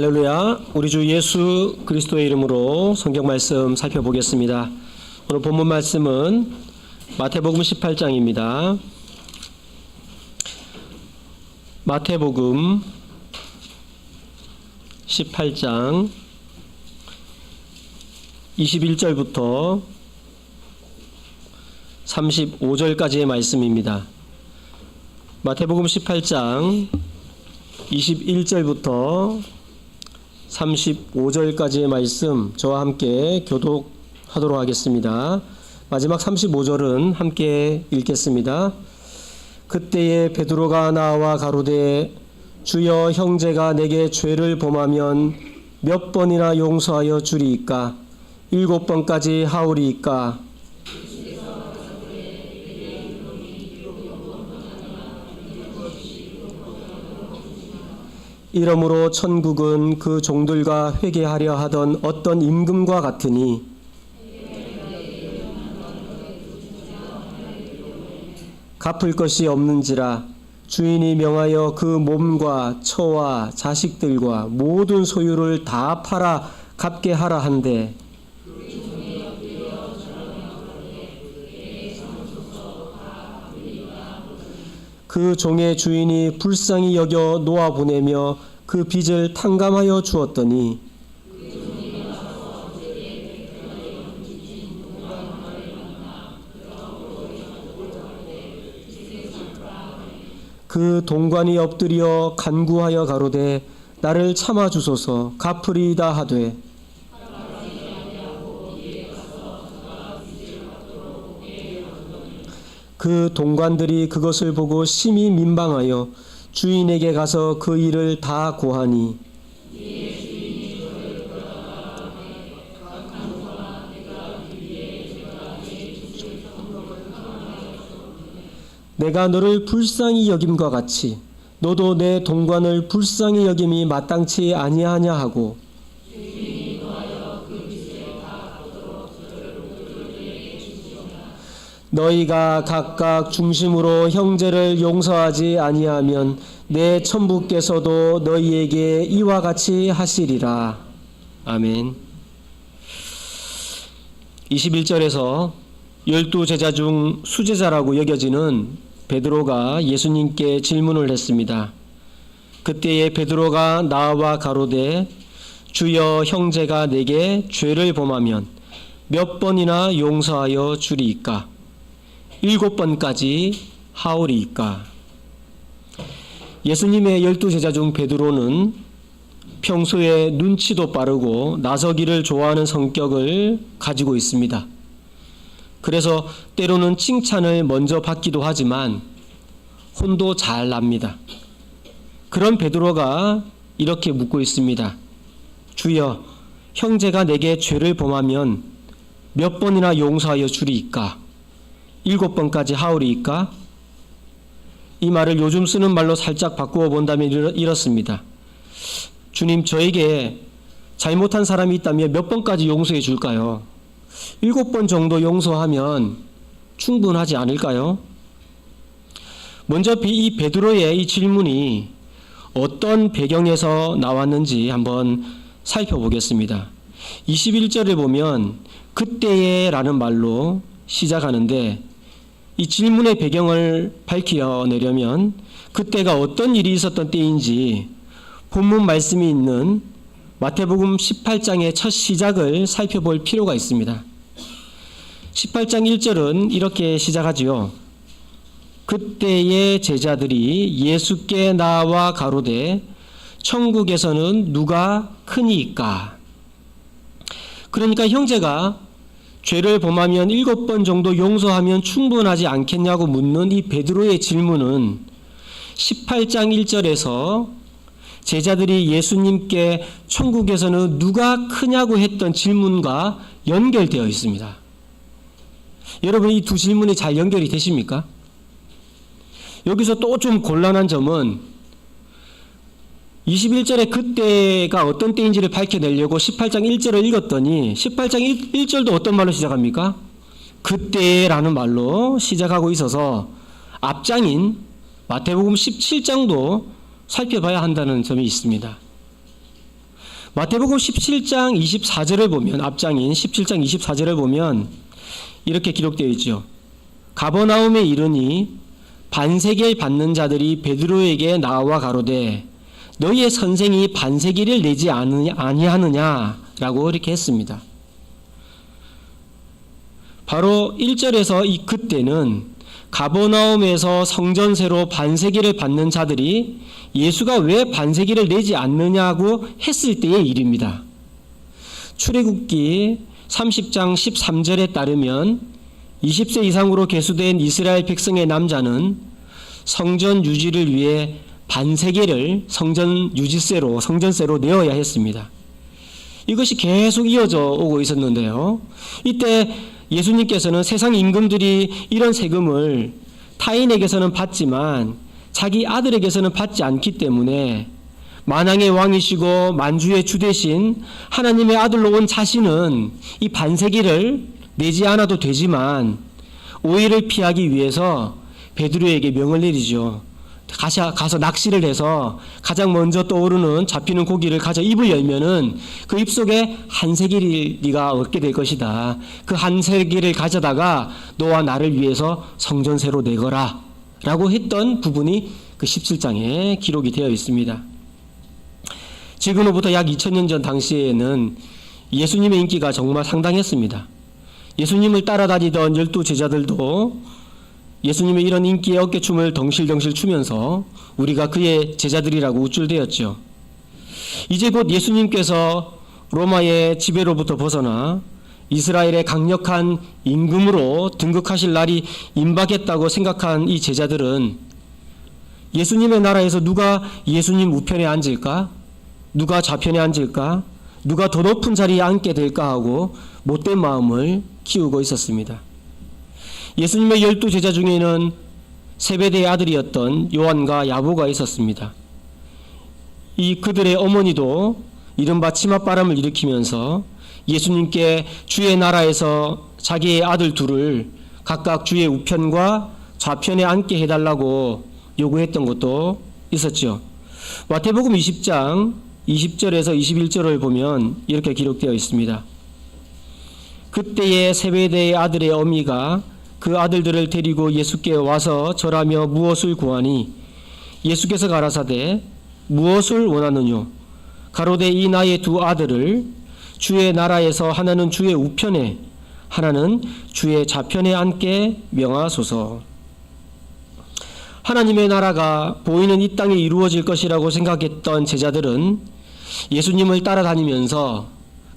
할렐루야. 우리 주 예수 그리스도의 이름으로 성경 말씀 살펴보겠습니다. 오늘 본문 말씀은 마태복음 18장입니다. 마태복음 18장 21절부터 35절까지의 말씀입니다. 마태복음 18장 21절부터 35절까지의 말씀 저와 함께 교독하도록 하겠습니다. 마지막 35절은 함께 읽겠습니다. 그때에 베드로가 나와 가로되 주여 형제가 내게 죄를 범하면 몇 번이나 용서하여 주리이까? 7번까지 하오리이까? 이러므로 천국은 그 종들과 회개하려 하던 어떤 임금과 같으니 갚을 것이 없는지라 주인이 명하여 그 몸과 처와 자식들과 모든 소유를 다 팔아 갚게 하라 한데 그 종의 주인이 불쌍히 여겨 놓아보내며 그 빚을 탕감하여 주었더니 그 동관이 엎드려 간구하여 가로되 나를 참아주소서 갚으리이다 하되 그 동관들이 그것을 보고 심히 민방하여 주인에게 가서 그 일을 다 고하니 내가 너를 불쌍히 여김과 같이 너도 내 동관을 불쌍히 여김이 마땅치 아니하냐 하고 너희가 각각 중심으로 형제를 용서하지 아니하면 내 천부께서도 너희에게 이와 같이 하시리라. 아멘. 21절에서 12제자 중 수제자라고 여겨지는 베드로가 예수님께 질문을 했습니다. 그때에 베드로가 나와 가로되 주여 형제가 내게 죄를 범하면 몇 번이나 용서하여 주리이까? 7번까지 하오리이까? 예수님의 12제자 중 베드로는 평소에 눈치도 빠르고 나서기를 좋아하는 성격을 가지고 있습니다. 그래서 때로는 칭찬을 먼저 받기도 하지만 혼도 잘 납니다. 그런 베드로가 이렇게 묻고 있습니다. 주여, 형제가 내게 죄를 범하면 몇 번이나 용서하여 주리이까? 7번까지 하오리이까? 이 말을 요즘 쓰는 말로 살짝 바꾸어 본다면 이렇습니다. 주님, 저에게 잘못한 사람이 있다면 몇 번까지 용서해 줄까요? 7번 정도 용서하면 충분하지 않을까요? 먼저 이 베드로의 이 질문이 어떤 배경에서 나왔는지 한번 살펴보겠습니다. 21절에 보면 그때에 라는 말로 시작하는데 이 질문의 배경을 밝혀내려면 그때가 어떤 일이 있었던 때인지 본문 말씀이 있는 마태복음 18장의 첫 시작을 살펴볼 필요가 있습니다. 18장 1절은 이렇게 시작하지요. 그때의 제자들이 예수께 나와 가로되 천국에서는 누가 크니이까? 그러니까 형제가 죄를 범하면 7번 정도 용서하면 충분하지 않겠냐고 묻는 이 베드로의 질문은 18장 1절에서 제자들이 예수님께 천국에서는 누가 크냐고 했던 질문과 연결되어 있습니다. 여러분, 이 두 질문이 잘 연결이 되십니까? 여기서 또 좀 곤란한 점은 21절에 그때가 어떤 때인지를 밝혀내려고 18장 1절을 읽었더니 18장 1절도 어떤 말로 시작합니까? 그때라는 말로 시작하고 있어서 앞장인 마태복음 17장도 살펴봐야 한다는 점이 있습니다. 마태복음 17장 24절을 보면, 앞장인 17장 24절을 보면 이렇게 기록되어 있죠. 가버나움에 이르니 반세겔 받는 자들이 베드로에게 나와 가로되 너희의 선생이 반세겔을 내지 아니하느냐라고 이렇게 했습니다. 바로 1절에서 이 그때는 가버나움에서 성전세로 반세겔을 받는 자들이 예수가 왜 반세겔을 내지 않느냐고 했을 때의 일입니다. 출애굽기 30장 13절에 따르면 20세 이상으로 계수된 이스라엘 백성의 남자는 성전 유지를 위해 반세겔을 성전세로 내어야 했습니다. 이것이 계속 이어져 오고 있었는데요. 이때 예수님께서는 세상 임금들이 이런 세금을 타인에게서는 받지만 자기 아들에게서는 받지 않기 때문에 만왕의 왕이시고 만주의 주 되신 하나님의 아들로 온 자신은 이 반세겔을 내지 않아도 되지만 오해를 피하기 위해서 베드로에게 명을 내리죠. 가서 낚시를 해서 가장 먼저 떠오르는 잡히는 고기를 가져 입을 열면은 그 입 속에 한 세겔이 네가 얻게 될 것이다. 그 한 세겔을 가져다가 너와 나를 위해서 성전세로 내거라 라고 했던 부분이 그 17장에 기록이 되어 있습니다. 지금으로부터 약 2000년 전 당시에는 예수님의 인기가 정말 상당했습니다. 예수님을 따라다니던 12 제자들도 예수님의 이런 인기의 어깨춤을 덩실덩실 추면서 우리가 그의 제자들이라고 우쭐대었죠. 이제 곧 예수님께서 로마의 지배로부터 벗어나 이스라엘의 강력한 임금으로 등극하실 날이 임박했다고 생각한 이 제자들은 예수님의 나라에서 누가 예수님 우편에 앉을까? 누가 좌편에 앉을까? 누가 더 높은 자리에 앉게 될까 하고 못된 마음을 키우고 있었습니다. 예수님의 12 제자 중에는 세베대의 아들이었던 요한과 야고보가 있었습니다. 그들의 어머니도 이른바 치맛바람을 일으키면서 예수님께 주의 나라에서 자기의 아들 둘을 각각 주의 우편과 좌편에 앉게 해달라고 요구했던 것도 있었죠. 마태복음 20장 20절에서 21절을 보면 이렇게 기록되어 있습니다. 그때의 세베대의 아들의 어미가 그 아들들을 데리고 예수께 와서 절하며 무엇을 구하니 예수께서 가라사대 무엇을 원하느뇨? 가로되 이 나의 두 아들을 주의 나라에서 하나는 주의 우편에 하나는 주의 좌편에 앉게 명하소서. 하나님의 나라가 보이는 이 땅에 이루어질 것이라고 생각했던 제자들은 예수님을 따라다니면서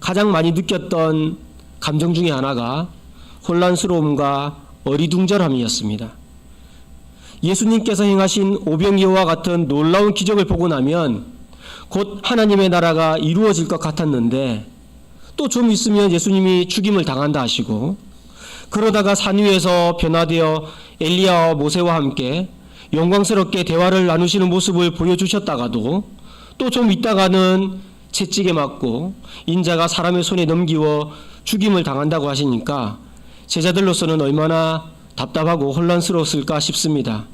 가장 많이 느꼈던 감정 중에 하나가 혼란스러움과 어리둥절함이었습니다. 예수님께서 행하신 오병이어와 같은 놀라운 기적을 보고 나면 곧 하나님의 나라가 이루어질 것 같았는데 또 좀 있으면 예수님이 죽임을 당한다 하시고 그러다가 산 위에서 변화되어 엘리야와 모세와 함께 영광스럽게 대화를 나누시는 모습을 보여주셨다가도 또 좀 있다가는 채찍에 맞고 인자가 사람의 손에 넘기워 죽임을 당한다고 하시니까 제자들로서는 얼마나 답답하고 혼란스러웠을까 싶습니다.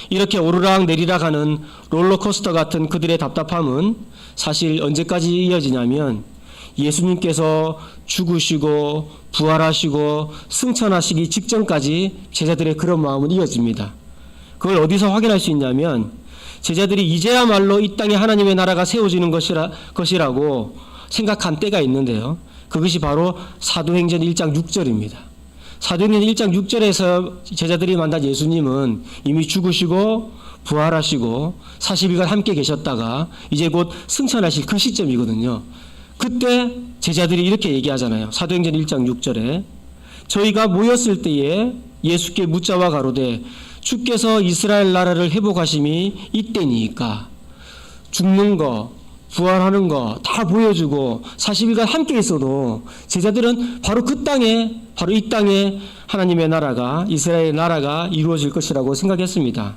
이렇게 오르락 내리락 하는 롤러코스터 같은 그들의 답답함은 사실 언제까지 이어지냐면 예수님께서 죽으시고 부활하시고 승천하시기 직전까지 제자들의 그런 마음은 이어집니다. 그걸 어디서 확인할 수 있냐면 제자들이 이제야말로 이 땅에 하나님의 나라가 세워지는 것이라고 생각한 때가 있는데요. 그것이 바로 사도행전 1장 6절입니다. 사도행전 1장 6절에서 제자들이 만난 예수님은 이미 죽으시고 부활하시고 40일간 함께 계셨다가 이제 곧 승천하실 그 시점이거든요. 그때 제자들이 이렇게 얘기하잖아요. 사도행전 1장 6절에 저희가 모였을 때에 예수께 묻자와 가로되 주께서 이스라엘 나라를 회복하심이 이때니까 죽는 거 부활하는 거 다 보여주고 40일간 함께 있어도 제자들은 바로 그 땅에 바로 이 땅에 하나님의 나라가 이스라엘 나라가 이루어질 것이라고 생각했습니다.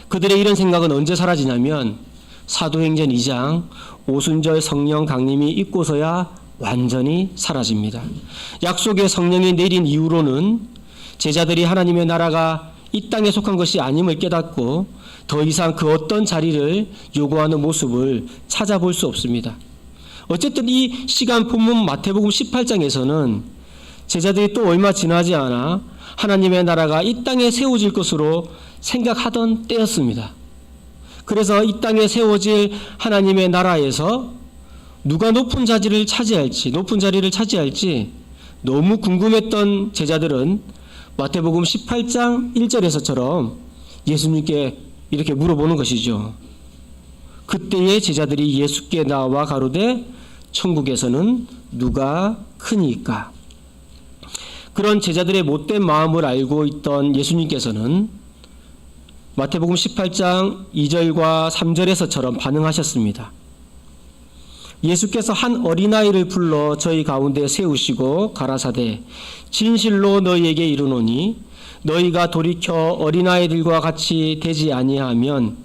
그들의 이런 생각은 언제 사라지냐면 사도행전 2장 오순절 성령 강림이 있고서야 완전히 사라집니다. 약속의 성령이 내린 이후로는 제자들이 하나님의 나라가 이 땅에 속한 것이 아님을 깨닫고 더 이상 그 어떤 자리를 요구하는 모습을 찾아볼 수 없습니다. 어쨌든 이 시간 본문 마태복음 18장에서는 제자들이 또 얼마 지나지 않아 하나님의 나라가 이 땅에 세워질 것으로 생각하던 때였습니다. 그래서 이 땅에 세워질 하나님의 나라에서 누가 높은 자리를 차지할지 너무 궁금했던 제자들은 마태복음 18장 1절에서처럼 예수님께 이렇게 물어보는 것이죠. 그때의 제자들이 예수께 나와 가로되 천국에서는 누가 크니까? 그런 제자들의 못된 마음을 알고 있던 예수님께서는 마태복음 18장 2절과 3절에서처럼 반응하셨습니다. 예수께서 한 어린아이를 불러 저희 가운데 세우시고 가라사대 진실로 너희에게 이르노니 너희가 돌이켜 어린아이들과 같이 되지 아니하면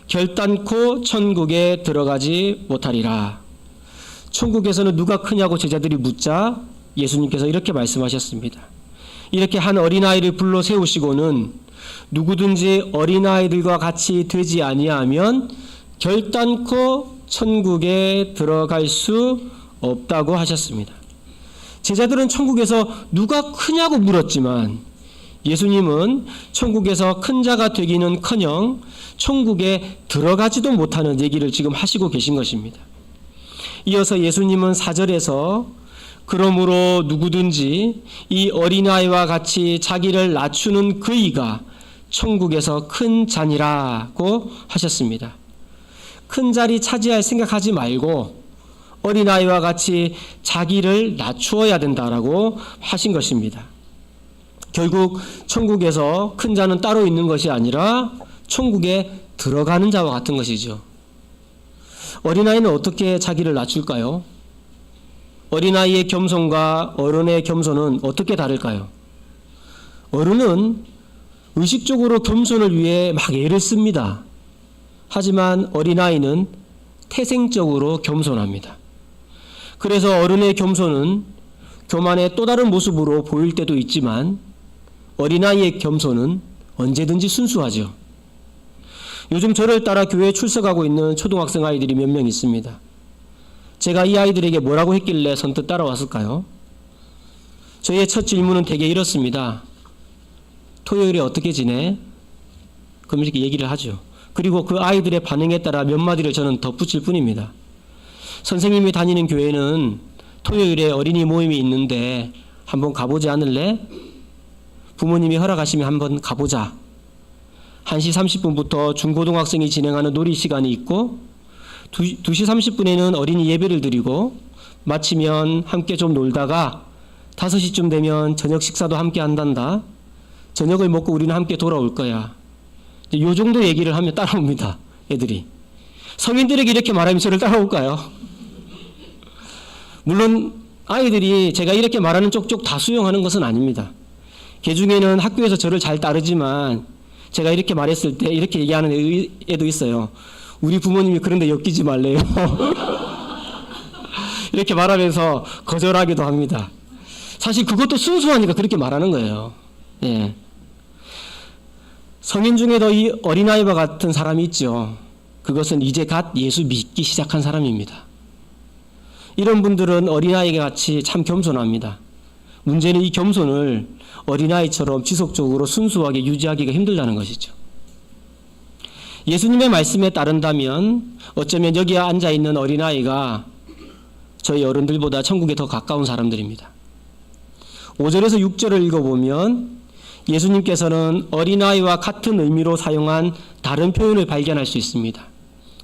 결단코 천국에 들어가지 못하리라. 천국에서는 누가 크냐고 제자들이 묻자 예수님께서 이렇게 말씀하셨습니다. 이렇게 한 어린아이를 불러 세우시고는 누구든지 어린아이들과 같이 되지 아니하면 결단코 천국에 들어갈 수 없다고 하셨습니다. 제자들은 천국에서 누가 크냐고 물었지만 예수님은 천국에서 큰 자가 되기는커녕 천국에 들어가지도 못하는 얘기를 지금 하시고 계신 것입니다. 이어서 예수님은 4절에서 그러므로 누구든지 이 어린아이와 같이 자기를 낮추는 그이가 천국에서 큰 자니라고 하셨습니다. 큰 자리 차지할 생각하지 말고 어린아이와 같이 자기를 낮추어야 된다라고 하신 것입니다. 결국 천국에서 큰 자는 따로 있는 것이 아니라 천국에 들어가는 자와 같은 것이죠. 어린아이는 어떻게 자기를 낮출까요? 어린아이의 겸손과 어른의 겸손은 어떻게 다를까요? 어른은 의식적으로 겸손을 위해 막 애를 씁니다. 하지만 어린아이는 태생적으로 겸손합니다. 그래서 어른의 겸손은 교만의 또 다른 모습으로 보일 때도 있지만 어린아이의 겸손은 언제든지 순수하죠. 요즘 저를 따라 교회에 출석하고 있는 초등학생 아이들이 몇 명 있습니다. 제가 이 아이들에게 뭐라고 했길래 선뜻 따라왔을까요? 저희의 첫 질문은 대개 이렇습니다. 토요일에 어떻게 지내? 그럼 이렇게 얘기를 하죠. 그리고 그 아이들의 반응에 따라 몇 마디를 저는 덧붙일 뿐입니다. 선생님이 다니는 교회는 토요일에 어린이 모임이 있는데 한번 가보지 않을래? 부모님이 허락하시면 한번 가보자. 1시 30분부터 중고등학생이 진행하는 놀이 시간이 있고 2시 30분에는 어린이 예배를 드리고 마치면 함께 좀 놀다가 5시쯤 되면 저녁 식사도 함께 한단다. 저녁을 먹고 우리는 함께 돌아올 거야. 요 정도 얘기를 하면 따라옵니다. 애들이. 성인들에게 이렇게 말하면 저를 따라올까요? 물론 아이들이 제가 이렇게 말하는 쪽쪽 다 수용하는 것은 아닙니다. 개 중에는 학교에서 저를 잘 따르지만 제가 이렇게 말했을 때 이렇게 얘기하는 애도 있어요. 우리 부모님이 그런데 엮이지 말래요. 이렇게 말하면서 거절하기도 합니다. 사실 그것도 순수하니까 그렇게 말하는 거예요. 예. 성인 중에도 이 어린아이와 같은 사람이 있죠. 그것은 이제 갓 예수 믿기 시작한 사람입니다. 이런 분들은 어린아이와 같이 참 겸손합니다. 문제는 이 겸손을 어린아이처럼 지속적으로 순수하게 유지하기가 힘들다는 것이죠. 예수님의 말씀에 따른다면 어쩌면 여기에 앉아있는 어린아이가 저희 어른들보다 천국에 더 가까운 사람들입니다. 5절에서 6절을 읽어보면 예수님께서는 어린아이와 같은 의미로 사용한 다른 표현을 발견할 수 있습니다.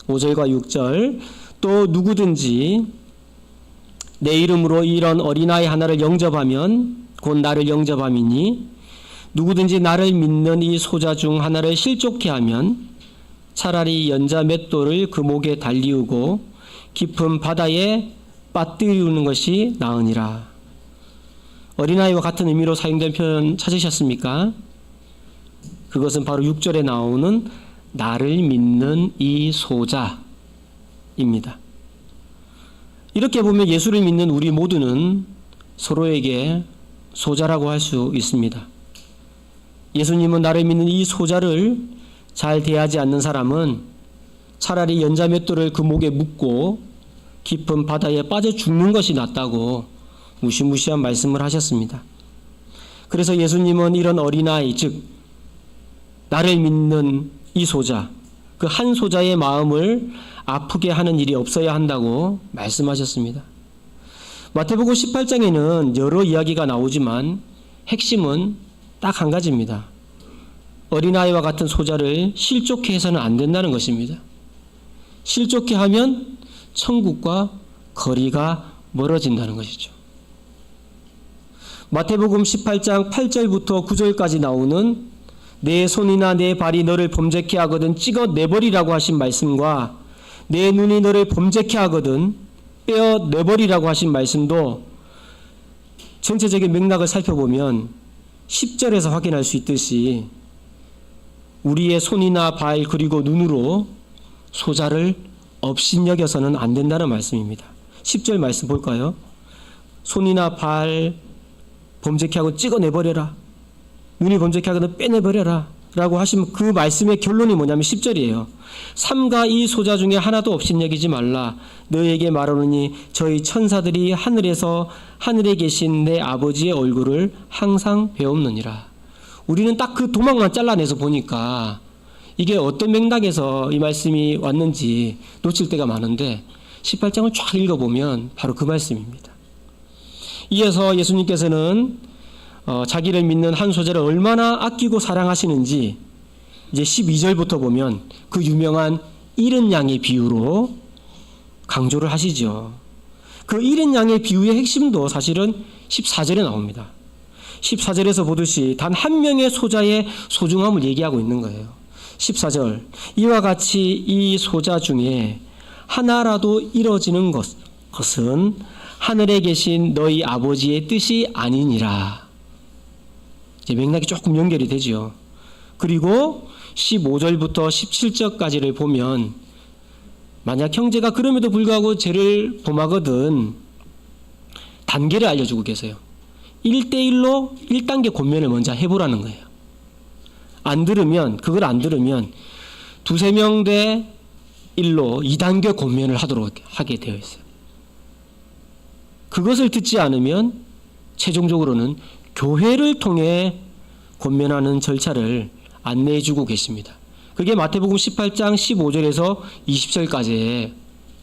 5절과 6절 또 누구든지 내 이름으로 이런 어린아이 하나를 영접하면 곧 나를 영접함이니 누구든지 나를 믿는 이 소자 중 하나를 실족케 하면 차라리 연자 맷돌을 그 목에 달리우고 깊은 바다에 빠뜨리우는 것이 나으니라. 어린아이와 같은 의미로 사용된 표현 찾으셨습니까? 그것은 바로 6절에 나오는 나를 믿는 이 소자입니다. 이렇게 보면 예수를 믿는 우리 모두는 서로에게 소자라고 할 수 있습니다. 예수님은 나를 믿는 이 소자를 잘 대하지 않는 사람은 차라리 연자 맷돌을 그 목에 묶고 깊은 바다에 빠져 죽는 것이 낫다고 무시무시한 말씀을 하셨습니다. 그래서 예수님은 이런 어린아이, 즉 나를 믿는 이 소자, 그 한 소자의 마음을 아프게 하는 일이 없어야 한다고 말씀하셨습니다. 마태복음 18장에는 여러 이야기가 나오지만 핵심은 딱 한 가지입니다. 어린아이와 같은 소자를 실족해 해서는 안 된다는 것입니다. 실족해 하면 천국과 거리가 멀어진다는 것이죠. 마태복음 18장 8절부터 9절까지 나오는 내 손이나 내 발이 너를 범죄케 하거든 찍어 내버리라고 하신 말씀과 내 눈이 너를 범죄케 하거든 빼어 내버리라고 하신 말씀도 전체적인 맥락을 살펴보면 10절에서 확인할 수 있듯이 우리의 손이나 발 그리고 눈으로 소자를 업신여겨서는 안 된다는 말씀입니다. 10절 말씀 볼까요? 손이나 발 범죄케 하고 찍어내버려라. 눈이 범죄케 하거든 빼내버려라 라고 하시면 그 말씀의 결론이 뭐냐면 10절이에요. 삼가 이 소자 중에 하나도 업신여기지 말라. 너에게 말하노니 저희 천사들이 하늘에 계신 내 아버지의 얼굴을 항상 배옵느니라. 우리는 딱 그 도막만 잘라내서 보니까 이게 어떤 맥락에서 이 말씀이 왔는지 놓칠 때가 많은데 18장을 쫙 읽어보면 바로 그 말씀입니다. 이어서 예수님께서는 자기를 믿는 한 소자를 얼마나 아끼고 사랑하시는지 이제 12절부터 보면 그 유명한 잃은 양의 비유로 강조를 하시죠. 그 잃은 양의 비유의 핵심도 사실은 14절에 나옵니다. 14절에서 보듯이 단 한 명의 소자의 소중함을 얘기하고 있는 거예요. 14절 이와 같이 이 소자 중에 하나라도 잃어지는 것은 하늘에 계신 너희 아버지의 뜻이 아니니라. 이제 맥락이 조금 연결이 되죠. 그리고 15절부터 17절까지를 보면 만약 형제가 그럼에도 불구하고 죄를 범하거든 단계를 알려주고 계세요. 1대1로 1단계 권면을 먼저 해보라는 거예요. 그걸 안 들으면 두세 명 대 1로 2단계 권면을 하게 되어 있어요. 그것을 듣지 않으면 최종적으로는 교회를 통해 권면하는 절차를 안내해 주고 계십니다. 그게 마태복음 18장 15절에서 20절까지의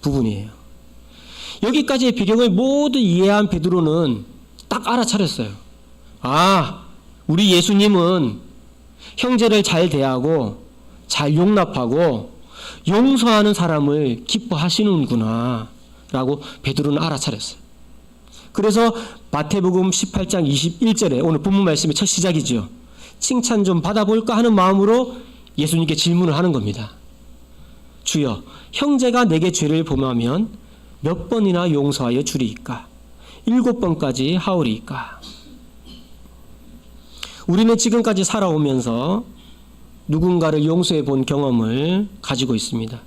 부분이에요. 여기까지의 배경을 모두 이해한 베드로는 딱 알아차렸어요. 우리 예수님은 형제를 잘 대하고 잘 용납하고 용서하는 사람을 기뻐하시는구나 라고 베드로는 알아차렸어요. 그래서 마태복음 18장 21절에 오늘 본문 말씀의 첫 시작이죠. 칭찬 좀 받아볼까 하는 마음으로 예수님께 질문을 하는 겁니다. 주여, 형제가 내게 죄를 범하면 몇 번이나 용서하여 주리이까? 7번까지 하오리이까? 우리는 지금까지 살아오면서 누군가를 용서해 본 경험을 가지고 있습니다.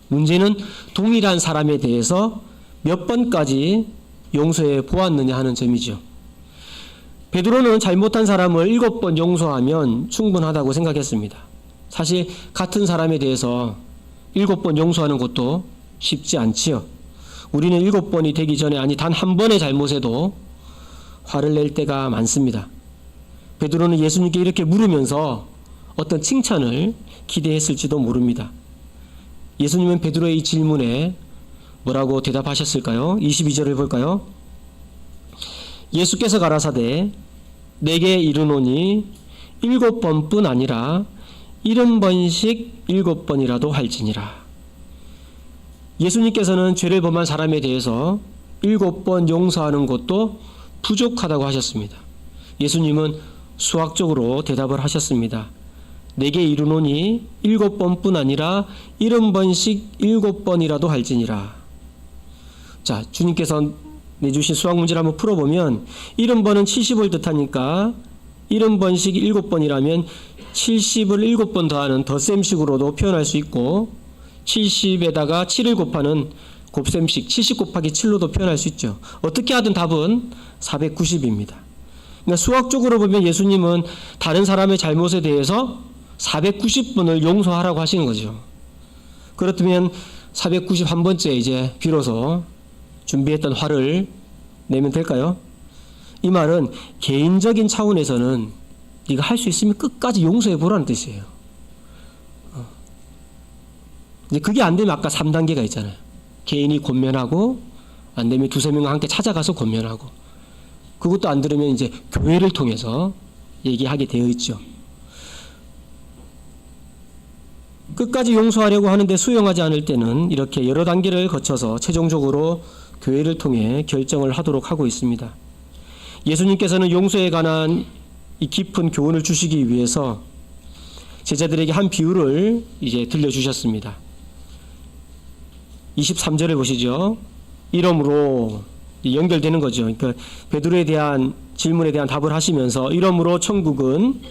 문제는 동일한 사람에 대해서 몇 번까지 용서해 보았느냐 하는 점이죠. 베드로는 잘못한 사람을 7번 용서하면 충분하다고 생각했습니다. 사실 같은 사람에 대해서 7번 용서하는 것도 쉽지 않지요. 우리는 7번이 되기 전에 단 한 번의 잘못에도 화를 낼 때가 많습니다. 베드로는 예수님께 이렇게 물으면서 어떤 칭찬을 기대했을지도 모릅니다. 예수님은 베드로의 이 질문에 뭐라고 대답하셨을까요? 22절을 볼까요? 예수께서 가라사대 내게 이르노니 7번뿐 아니라 70번씩 7번이라도 할지니라. 예수님께서는 죄를 범한 사람에 대해서 7번 용서하는 것도 부족하다고 하셨습니다. 예수님은 수학적으로 대답을 하셨습니다. 내게 이르노니 7번뿐 아니라 70번씩 7번이라도 할지니라. 자, 주님께서 내주신 수학 문제를 한번 풀어보면 70번은 70을 뜻하니까 70번씩 7번이라면 70을 7번 더하는 덧셈식으로도 표현할 수 있고 70에다가 7을 곱하는 곱셈식 70 곱하기 7로도 표현할 수 있죠. 어떻게 하든 답은 490입니다. 그러니까 수학적으로 보면 예수님은 다른 사람의 잘못에 대해서 490번을 용서하라고 하시는 거죠. 그렇다면 491번째 이제 비로소 준비했던 화를 내면 될까요? 이 말은 개인적인 차원에서는 네가 할 수 있으면 끝까지 용서해 보라는 뜻이에요. 이제 그게 안 되면 아까 3단계가 있잖아요. 개인이 권면하고, 안 되면 두세 명과 함께 찾아가서 권면하고, 그것도 안 들으면 이제 교회를 통해서 얘기하게 되어 있죠. 끝까지 용서하려고 하는데 수용하지 않을 때는 이렇게 여러 단계를 거쳐서 최종적으로 교회를 통해 결정을 하도록 하고 있습니다. 예수님께서는 용서에 관한 이 깊은 교훈을 주시기 위해서 제자들에게 한 비유를 이제 들려주셨습니다. 23절을 보시죠. 이러므로 연결되는 거죠. 그러니까 베드로에 대한 질문에 대한 답을 하시면서 이러므로 천국은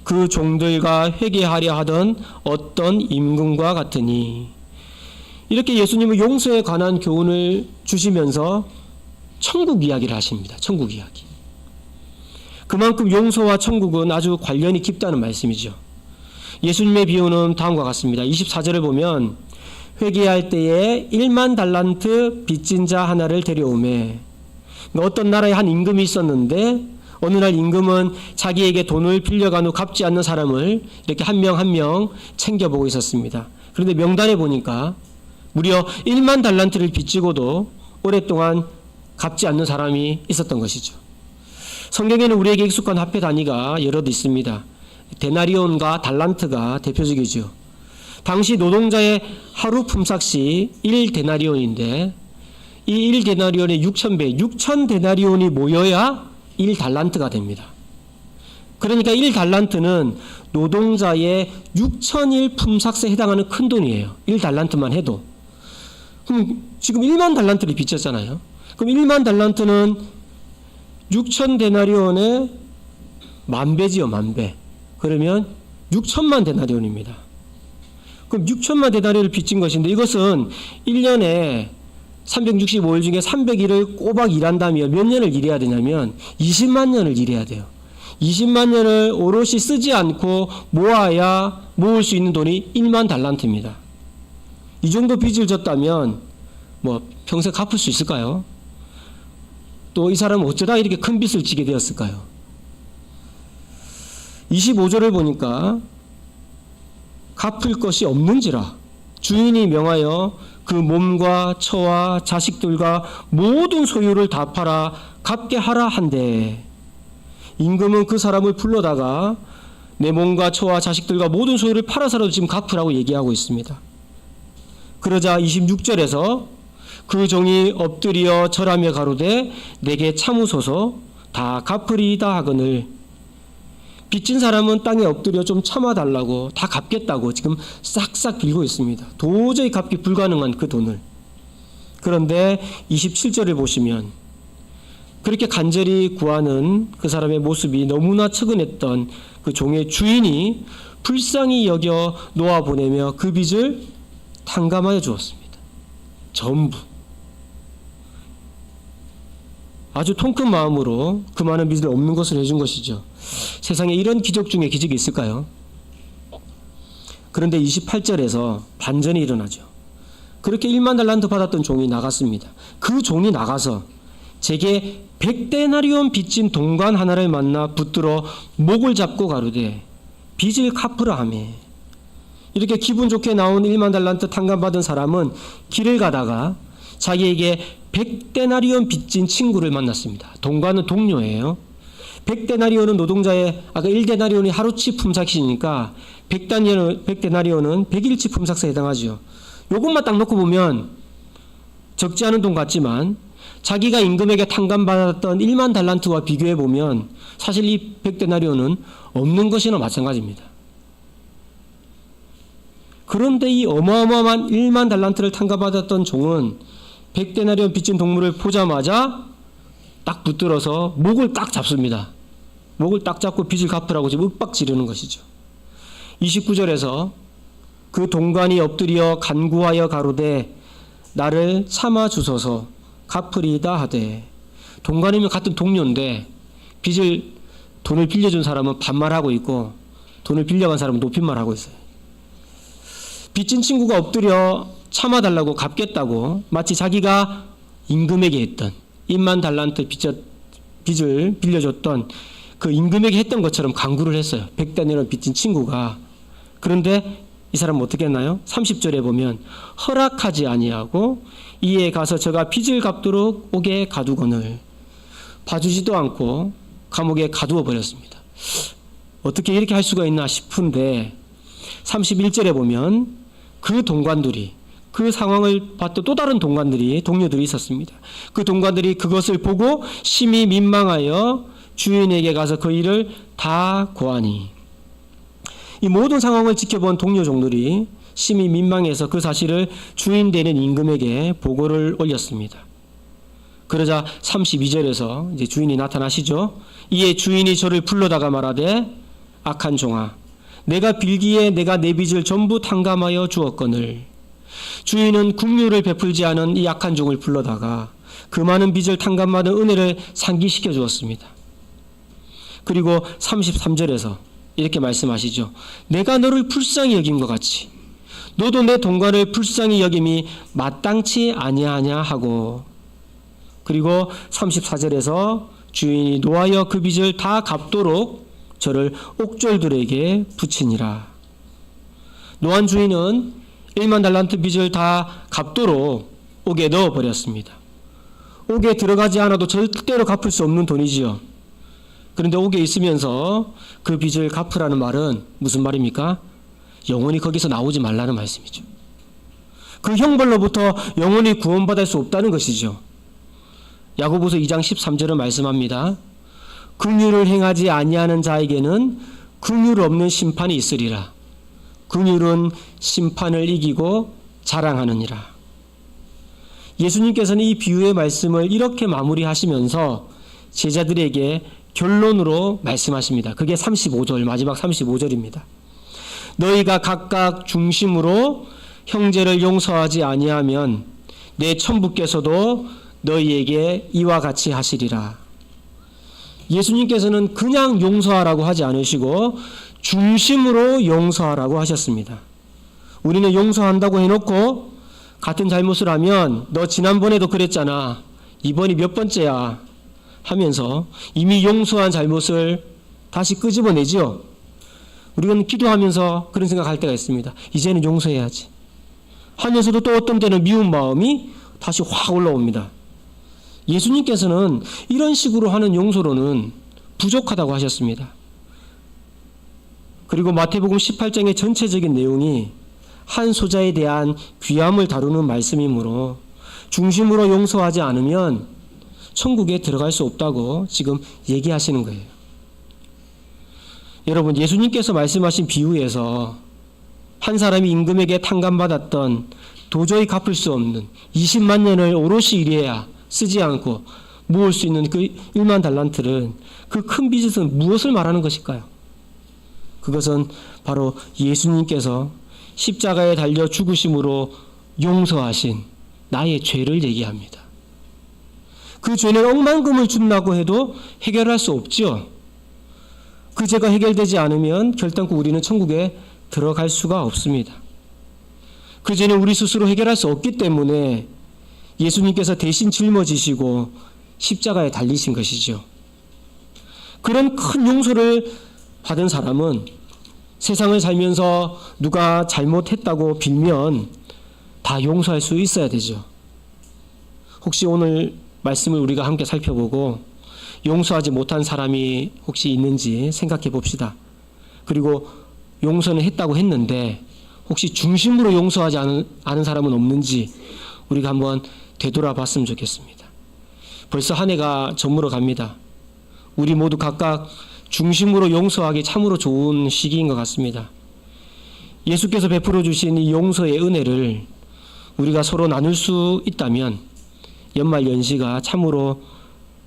그 종들과 회개하려 하던 어떤 임금과 같으니, 이렇게 예수님은 용서에 관한 교훈을 주시면서 천국 이야기를 하십니다. 천국 이야기. 그만큼 용서와 천국은 아주 관련이 깊다는 말씀이죠. 예수님의 비유는 다음과 같습니다. 24절을 보면 회개할 때에 1만 달란트 빚진 자 하나를 데려오매, 어떤 나라에 한 임금이 있었는데 어느 날 임금은 자기에게 돈을 빌려간 후 갚지 않는 사람을 이렇게 한 명 한 명 챙겨보고 있었습니다. 그런데 명단에 보니까 무려 1만 달란트를 빚지고도 오랫동안 갚지 않는 사람이 있었던 것이죠. 성경에는 우리에게 익숙한 화폐 단위가 여럿 있습니다. 데나리온과 달란트가 대표적이죠. 당시 노동자의 하루 품삯이 1데나리온인데 이 1데나리온의 6,000배, 6,000데나리온이 모여야 1달란트가 됩니다. 그러니까 1달란트는 노동자의 6,000일 품삯에 해당하는 큰 돈이에요. 1달란트만 해도. 그럼 지금 1만 달란트를 빚졌잖아요. 그럼 1만 달란트는 6,000데나리온의 만배지요, 만배. 그러면 6천만 데나리온입니다. 그럼 6천만 데나리온을 빚진 것인데 이것은 1년에 365일 중에 300일을 꼬박 일한다면 몇 년을 일해야 되냐면 20만 년을 일해야 돼요. 20만 년을 오롯이 쓰지 않고 모아야 모을 수 있는 돈이 1만 달란트입니다. 이 정도 빚을 졌다면 뭐 평생 갚을 수 있을까요? 또 이 사람은 어쩌다 이렇게 큰 빚을 지게 되었을까요? 25절을 보니까 갚을 것이 없는지라 주인이 명하여 그 몸과 처와 자식들과 모든 소유를 다 팔아 갚게 하라 한대, 임금은 그 사람을 불러다가 내 몸과 처와 자식들과 모든 소유를 팔아서라도 지금 갚으라고 얘기하고 있습니다. 그러자 26절에서 그 종이 엎드려 절하며 가로되 내게 참으소서 다 갚으리이다 하거늘, 빚진 사람은 땅에 엎드려 좀 참아달라고 다 갚겠다고 지금 싹싹 빌고 있습니다. 도저히 갚기 불가능한 그 돈을. 그런데 27절을 보시면 그렇게 간절히 구하는 그 사람의 모습이 너무나 측은했던 그 종의 주인이 불쌍히 여겨 놓아보내며 그 빚을 탕감하여 주었습니다. 전부. 아주 통큰 마음으로 그 많은 빚을 없는 것을 해준 것이죠. 세상에 이런 기적 중에 기적이 있을까요? 그런데 28절에서 반전이 일어나죠. 그렇게 1만 달란트 받았던 종이 나갔습니다. 그 종이 나가서 제게 100데나리온 빚진 동관 하나를 만나 붙들어 목을 잡고 가로되 빚을 갚으라 하며, 이렇게 기분 좋게 나온 1만 달란트 탕감받은 사람은 길을 가다가 자기에게 100데나리온 빚진 친구를 만났습니다. 동관은 동료예요. 100데나리온은 노동자의, 아까 1데나리온이 하루치 품삯이니까 100데나리온은 100일치 품삯에 해당하죠. 요것만 딱 놓고 보면 적지 않은 돈 같지만 자기가 임금에게 탕감받았던 1만 달란트와 비교해 보면 사실 이 100데나리온은 없는 것이나 마찬가지입니다. 그런데 이 어마어마한 1만 달란트를 탕감받았던 종은 100데나리온 빚진 동물을 보자마자 딱 붙들어서 목을 딱 잡습니다. 목을 딱 잡고 빚을 갚으라고 지금 윽박 지르는 것이죠. 29절에서 그 동관이 엎드려 간구하여 가로되 나를 참아 주소서 갚으리이다 하되, 동관이면 같은 동료인데 돈을 빌려준 사람은 반말하고 있고 돈을 빌려간 사람은 높임말하고 있어요. 빚진 친구가 엎드려 참아달라고 갚겠다고 마치 자기가 임금에게 했던 1만 달란트 빚을 빌려줬던 그 임금에게 했던 것처럼 강구를 했어요. 100데나리온 빚진 친구가. 그런데 이 사람은 어떻게 했나요? 30절에 보면 허락하지 아니하고 이에 가서 저가 빚을 갚도록 옥에 가두거늘 봐주지도 않고 감옥에 가두어 버렸습니다. 어떻게 이렇게 할 수가 있나 싶은데 31절에 보면 그 동관들이 그 상황을 봤던 또 다른 동료들이 있었습니다. 그 동관들이 그것을 보고 심히 민망하여 주인에게 가서 그 일을 다 고하니 이 모든 상황을 지켜본 동료 종들이 심히 민망해서 그 사실을 주인 되는 임금에게 보고를 올렸습니다. 그러자 32절에서 이제 주인이 나타나시죠. 이에 주인이 저를 불러다가 말하되 악한 종아 내가 빌기에 내가 내 빚을 전부 탕감하여 주었거늘. 주인은 긍휼을 베풀지 않은 이 악한 종을 불러다가 그 많은 빚을 탕감받은 은혜를 상기시켜 주었습니다. 그리고 33절에서 이렇게 말씀하시죠. 내가 너를 불쌍히 여긴 것 같이 너도 내 동관을 불쌍히 여김이 마땅치 아니하냐 하고, 그리고 34절에서 주인이 노하여 그 빚을 다 갚도록 저를 옥졸들에게 붙이니라. 노한 주인은 1만 달란트 빚을 다 갚도록 옥에 넣어버렸습니다. 옥에 들어가지 않아도 절대로 갚을 수 없는 돈이지요. 그런데 옥에 있으면서 그 빚을 갚으라는 말은 무슨 말입니까? 영원히 거기서 나오지 말라는 말씀이죠. 그 형벌로부터 영원히 구원받을 수 없다는 것이죠. 야고보서 2장 13절은 말씀합니다. 긍휼을 행하지 아니하는 자에게는 긍휼 없는 심판이 있으리라. 긍휼은 심판을 이기고 자랑하느니라. 예수님께서는 이 비유의 말씀을 이렇게 마무리하시면서 제자들에게 결론으로 말씀하십니다. 그게 35절, 마지막 35절입니다. 너희가 각각 중심으로 형제를 용서하지 아니하면 내 천부께서도 너희에게 이와 같이 하시리라. 예수님께서는 그냥 용서하라고 하지 않으시고 중심으로 용서하라고 하셨습니다. 우리는 용서한다고 해놓고 같은 잘못을 하면 너 지난번에도 그랬잖아. 이번이 몇 번째야 하면서 이미 용서한 잘못을 다시 끄집어내지요. 우리는 기도하면서 그런 생각할 때가 있습니다. 이제는 용서해야지 하면서도 또 어떤 때는 미운 마음이 다시 확 올라옵니다. 예수님께서는 이런 식으로 하는 용서로는 부족하다고 하셨습니다. 그리고 마태복음 18장의 전체적인 내용이 한 소자에 대한 귀함을 다루는 말씀이므로 중심으로 용서하지 않으면 천국에 들어갈 수 없다고 지금 얘기하시는 거예요. 여러분, 예수님께서 말씀하신 비유에서 한 사람이 임금에게 탕감받았던 도저히 갚을 수 없는 20만 년을 오롯이 일해야 쓰지 않고 모을 수 있는 그 1만 달란트를, 그 큰 빚은 무엇을 말하는 것일까요? 그것은 바로 예수님께서 십자가에 달려 죽으심으로 용서하신 나의 죄를 얘기합니다. 그 죄는 억만금을 준다고 해도 해결할 수 없죠. 그 죄가 해결되지 않으면 결단코 우리는 천국에 들어갈 수가 없습니다. 그 죄는 우리 스스로 해결할 수 없기 때문에 예수님께서 대신 짊어지시고 십자가에 달리신 것이죠. 그런 큰 용서를 받은 사람은 세상을 살면서 누가 잘못했다고 빌면 다 용서할 수 있어야 되죠. 혹시 오늘 말씀을 우리가 함께 살펴보고 용서하지 못한 사람이 혹시 있는지 생각해 봅시다. 그리고 용서는 했다고 했는데 혹시 중심으로 용서하지 않은 사람은 없는지 우리가 한번 되돌아봤으면 좋겠습니다. 벌써 한 해가 저물어 갑니다. 우리 모두 각각 중심으로 용서하기 참으로 좋은 시기인 것 같습니다. 예수께서 베풀어 주신 이 용서의 은혜를 우리가 서로 나눌 수 있다면 연말 연시가 참으로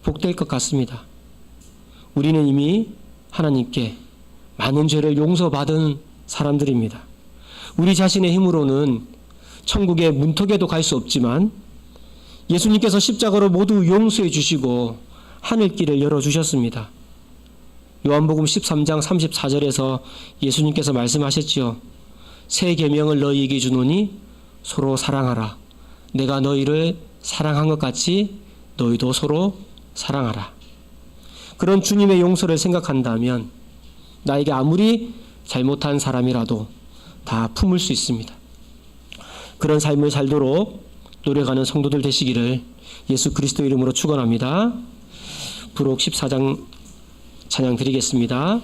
복될 것 같습니다. 우리는 이미 하나님께 많은 죄를 용서받은 사람들입니다. 우리 자신의 힘으로는 천국의 문턱에도 갈 수 없지만 예수님께서 십자가로 모두 용서해 주시고 하늘길을 열어주셨습니다. 요한복음 13장 34절에서 예수님께서 말씀하셨지요. 새 계명을 너희에게 주노니 서로 사랑하라. 내가 너희를 사랑한 것 같이 너희도 서로 사랑하라. 그런 주님의 용서를 생각한다면 나에게 아무리 잘못한 사람이라도 다 품을 수 있습니다. 그런 삶을 살도록 노력하는 성도들 되시기를 예수 그리스도 이름으로 축원합니다. 부록 14장 찬양 드리겠습니다.